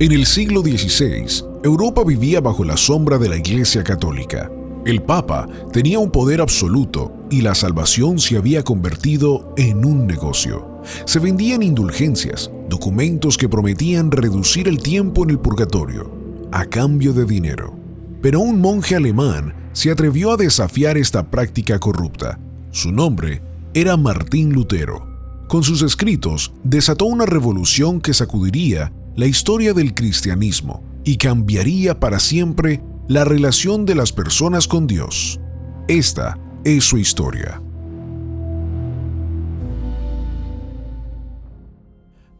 En el siglo XVI, Europa vivía bajo la sombra de la Iglesia Católica. El Papa tenía un poder absoluto y la salvación se había convertido en un negocio. Se vendían indulgencias, documentos que prometían reducir el tiempo en el purgatorio, a cambio de dinero. Pero un monje alemán se atrevió a desafiar esta práctica corrupta. Su nombre era Martín Lutero. Con sus escritos desató una revolución que sacudiría la historia del cristianismo y cambiaría para siempre la relación de las personas con Dios. Esta es su historia.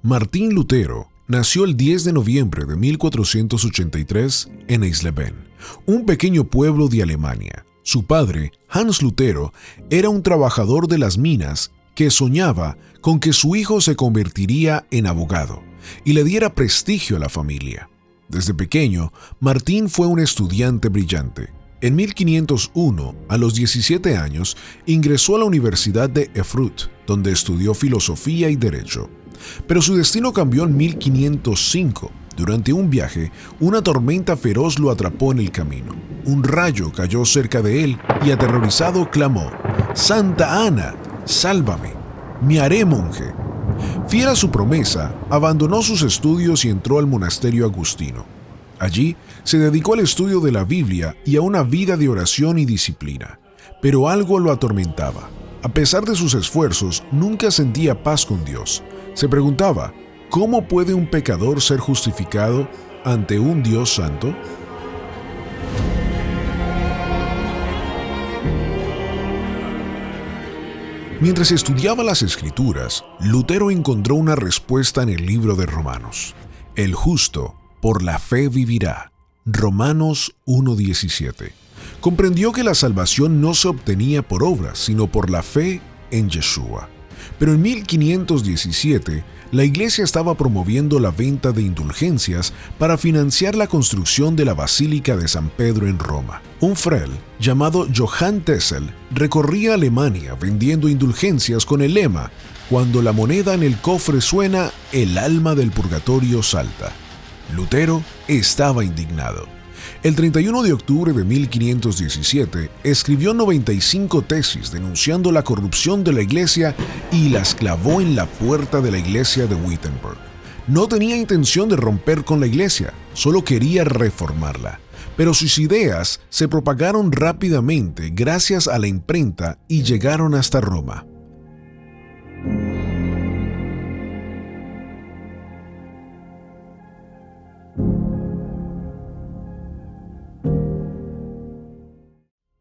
Martín Lutero nació el 10 de noviembre de 1483 en Eisleben, un pequeño pueblo de Alemania. Su padre, Hans Lutero, era un trabajador de las minas que soñaba con que su hijo se convertiría en abogado y le diera prestigio a la familia. Desde pequeño, Martín fue un estudiante brillante. En 1501, a los 17 años, ingresó a la Universidad de Erfurt, donde estudió filosofía y derecho. Pero su destino cambió en 1505. Durante un viaje, una tormenta feroz lo atrapó en el camino. Un rayo cayó cerca de él y aterrorizado clamó: «¡Santa Ana, sálvame! ¡Me haré monje!». Fiel a su promesa, abandonó sus estudios y entró al monasterio agustino. Allí se dedicó al estudio de la Biblia y a una vida de oración y disciplina. Pero algo lo atormentaba. A pesar de sus esfuerzos, nunca sentía paz con Dios. Se preguntaba, ¿cómo puede un pecador ser justificado ante un Dios santo? Mientras estudiaba las Escrituras, Lutero encontró una respuesta en el libro de Romanos. El justo por la fe vivirá. Romanos 1:17. Comprendió que la salvación no se obtenía por obras, sino por la fe en Yeshua. Pero en 1517, la Iglesia estaba promoviendo la venta de indulgencias para financiar la construcción de la Basílica de San Pedro en Roma. Un fraile llamado Johann Tessel recorría Alemania vendiendo indulgencias con el lema: «Cuando la moneda en el cofre suena, el alma del purgatorio salta». Lutero estaba indignado. El 31 de octubre de 1517 escribió 95 tesis denunciando la corrupción de la Iglesia y las clavó en la puerta de la iglesia de Wittenberg. No tenía intención de romper con la Iglesia, solo quería reformarla. Pero sus ideas se propagaron rápidamente gracias a la imprenta y llegaron hasta Roma.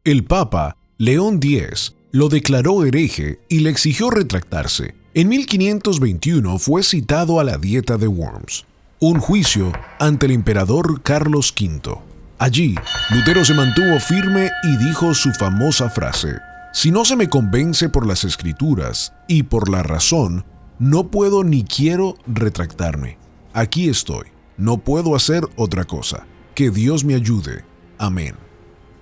El Papa León X lo declaró hereje y le exigió retractarse. En 1521 fue citado a la Dieta de Worms, un juicio ante el emperador Carlos V. Allí, Lutero se mantuvo firme y dijo su famosa frase: «Si no se me convence por las Escrituras y por la razón, no puedo ni quiero retractarme. Aquí estoy, no puedo hacer otra cosa. Que Dios me ayude. Amén».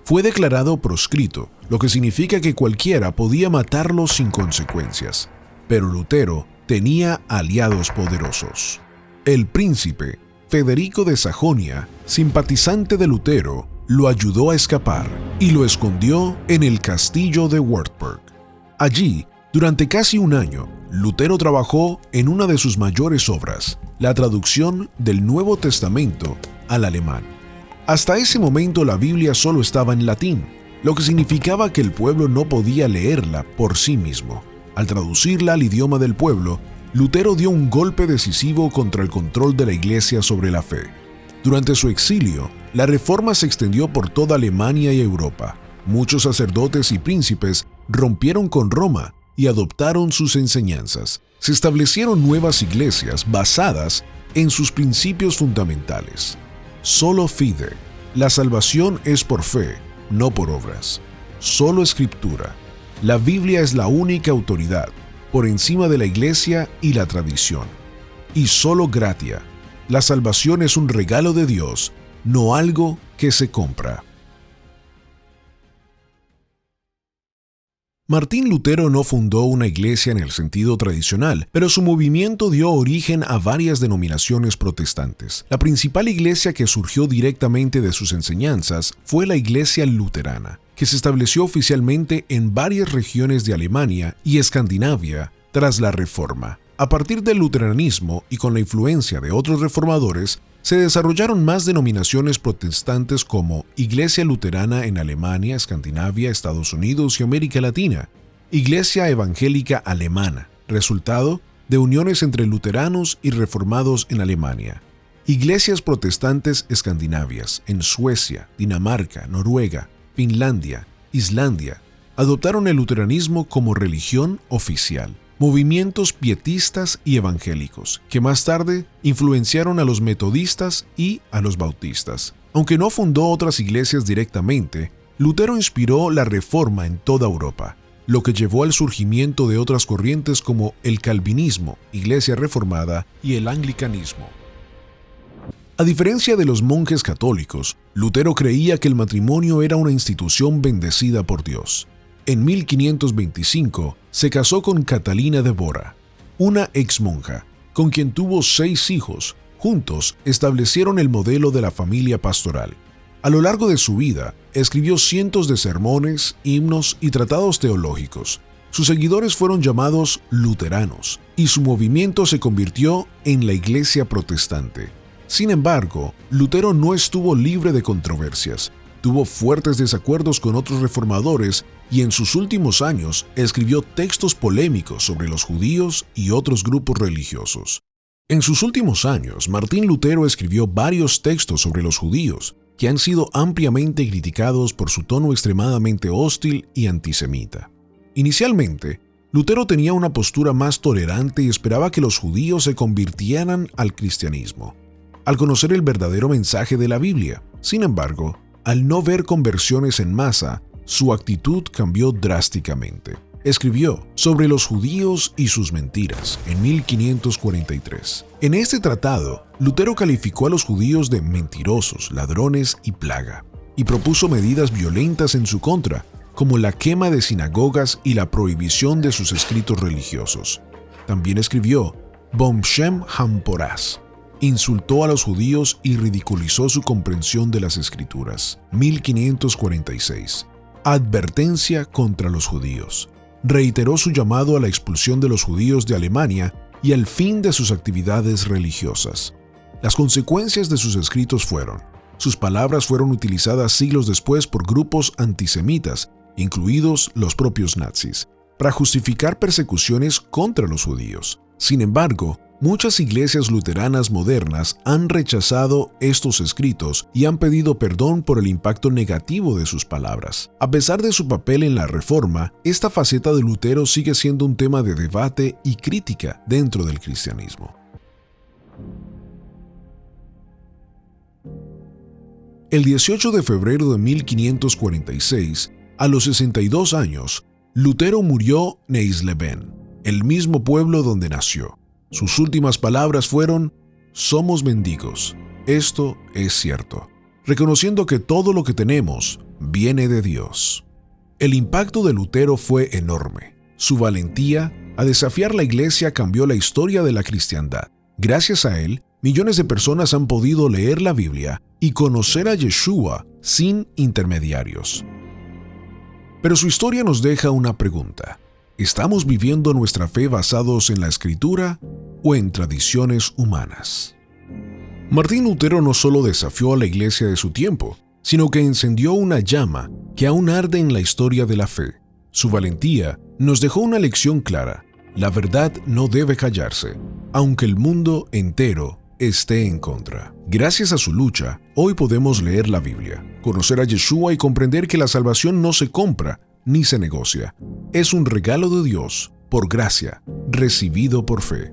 Fue declarado proscrito, lo que significa que cualquiera podía matarlo sin consecuencias. Pero Lutero tenía aliados poderosos. El príncipe Federico de Sajonia, simpatizante de Lutero, lo ayudó a escapar y lo escondió en el castillo de Wartburg. Allí, durante casi un año, Lutero trabajó en una de sus mayores obras, la traducción del Nuevo Testamento al alemán. Hasta ese momento la Biblia solo estaba en latín, lo que significaba que el pueblo no podía leerla por sí mismo. Al traducirla al idioma del pueblo, Lutero dio un golpe decisivo contra el control de la Iglesia sobre la fe. Durante su exilio, la reforma se extendió por toda Alemania y Europa. Muchos sacerdotes y príncipes rompieron con Roma y adoptaron sus enseñanzas. Se establecieron nuevas iglesias basadas en sus principios fundamentales. Solo fide. La salvación es por fe, no por obras. Solo Escritura. La Biblia es la única autoridad, por encima de la Iglesia y la tradición. Y solo gratia. La salvación es un regalo de Dios, no algo que se compra. Martín Lutero no fundó una iglesia en el sentido tradicional, pero su movimiento dio origen a varias denominaciones protestantes. La principal iglesia que surgió directamente de sus enseñanzas fue la Iglesia Luterana, que se estableció oficialmente en varias regiones de Alemania y Escandinavia tras la Reforma. A partir del luteranismo y con la influencia de otros reformadores, se desarrollaron más denominaciones protestantes como Iglesia Luterana en Alemania, Escandinavia, Estados Unidos y América Latina, Iglesia Evangélica Alemana, resultado de uniones entre luteranos y reformados en Alemania, Iglesias protestantes escandinavias en Suecia, Dinamarca, Noruega, Finlandia, Islandia, adoptaron el luteranismo como religión oficial. Movimientos pietistas y evangélicos, que más tarde influenciaron a los metodistas y a los bautistas. Aunque no fundó otras iglesias directamente, Lutero inspiró la Reforma en toda Europa, lo que llevó al surgimiento de otras corrientes como el calvinismo, Iglesia Reformada, y el anglicanismo. A diferencia de los monjes católicos, Lutero creía que el matrimonio era una institución bendecida por Dios. En 1525 se casó con Catalina de Bora, una exmonja, con quien tuvo 6 hijos. Juntos establecieron el modelo de la familia pastoral. A lo largo de su vida, escribió cientos de sermones, himnos y tratados teológicos. Sus seguidores fueron llamados luteranos, y su movimiento se convirtió en la Iglesia protestante. Sin embargo, Lutero no estuvo libre de controversias. Tuvo fuertes desacuerdos con otros reformadores y en sus últimos años escribió textos polémicos sobre los judíos y otros grupos religiosos. En sus últimos años, Martín Lutero escribió varios textos sobre los judíos, que han sido ampliamente criticados por su tono extremadamente hostil y antisemita. Inicialmente, Lutero tenía una postura más tolerante y esperaba que los judíos se convirtieran al cristianismo, al conocer el verdadero mensaje de la Biblia. Sin embargo, al no ver conversiones en masa, su actitud cambió drásticamente. Escribió sobre los judíos y sus mentiras en 1543. En este tratado, Lutero calificó a los judíos de mentirosos, ladrones y plaga, y propuso medidas violentas en su contra, como la quema de sinagogas y la prohibición de sus escritos religiosos. También escribió Bom Shem Hamporas. Insultó a los judíos y ridiculizó su comprensión de las Escrituras. 1546. Advertencia contra los judíos. Reiteró su llamado a la expulsión de los judíos de Alemania y al fin de sus actividades religiosas. Las consecuencias de sus escritos fueron: sus palabras fueron utilizadas siglos después por grupos antisemitas, incluidos los propios nazis, para justificar persecuciones contra los judíos. Sin embargo, muchas iglesias luteranas modernas han rechazado estos escritos y han pedido perdón por el impacto negativo de sus palabras. A pesar de su papel en la Reforma, esta faceta de Lutero sigue siendo un tema de debate y crítica dentro del cristianismo. El 18 de febrero de 1546, a los 62 años, Lutero murió en Eisleben, el mismo pueblo donde nació. Sus últimas palabras fueron: «Somos mendigos, esto es cierto», reconociendo que todo lo que tenemos viene de Dios. El impacto de Lutero fue enorme. Su valentía a desafiar la Iglesia cambió la historia de la cristiandad. Gracias a él, millones de personas han podido leer la Biblia y conocer a Yeshua sin intermediarios. Pero su historia nos deja una pregunta. ¿Estamos viviendo nuestra fe basados en la Escritura o en tradiciones humanas? Martín Lutero no solo desafió a la iglesia de su tiempo, sino que encendió una llama que aún arde en la historia de la fe. Su valentía nos dejó una lección clara: la verdad no debe callarse, aunque el mundo entero esté en contra. Gracias a su lucha, hoy podemos leer la Biblia, conocer a Yeshua y comprender que la salvación no se compra ni se negocia. Es un regalo de Dios, por gracia, recibido por fe.